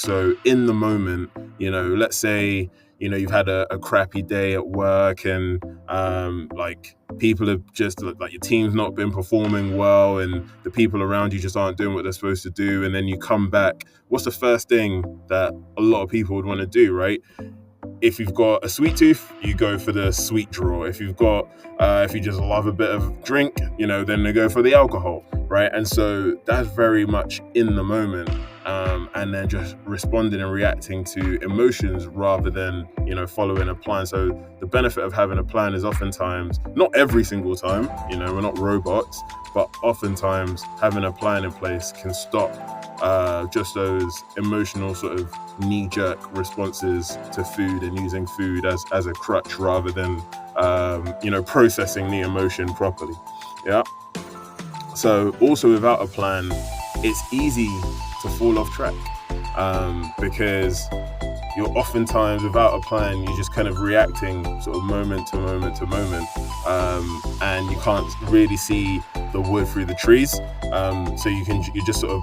So in the moment, let's say, you've had a crappy day at work, and like people have just, like, your team's not been performing well, and the people around you just aren't doing what they're supposed to do. And then you come back. What's the first thing that a lot of people would want to do, right? If you've got a sweet tooth, you go for the sweet draw. If you just love a bit of drink, then they go for the alcohol, right? And so that's very much in the moment, and then just responding and reacting to emotions rather than, following a plan. So the benefit of having a plan is oftentimes, not every single time, we're not robots, but oftentimes having a plan in place can stop just those emotional sort of knee-jerk responses to food, and using food as a crutch rather than processing the emotion properly. Yeah. So also, without a plan, it's easy to fall off track, because you're oftentimes, without a plan, you're just kind of reacting sort of moment to moment to moment, and you can't really see the wood through the trees. So you're just sort of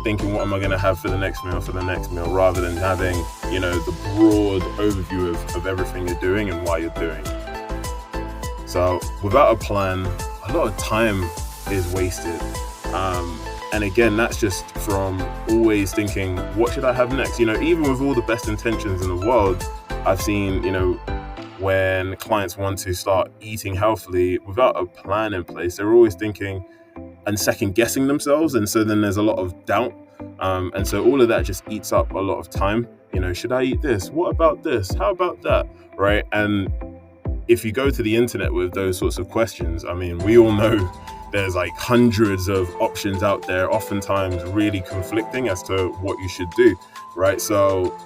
thinking, what am I going to have for the next meal, rather than having, the broad overview of everything you're doing and why you're doing it. So without a plan, a lot of time is wasted. And again, that's just from always thinking, what should I have next? Even with all the best intentions in the world, I've seen, when clients want to start eating healthily, without a plan in place, they're always thinking and second guessing themselves. And so then there's a lot of doubt. And so all of that just eats up a lot of time. Should I eat this? What about this? How about that? Right. And if you go to the internet with those sorts of questions, I mean, we all know there's like hundreds of options out there, oftentimes really conflicting as to what you should do, right? So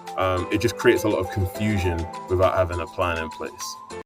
it just creates a lot of confusion without having a plan in place.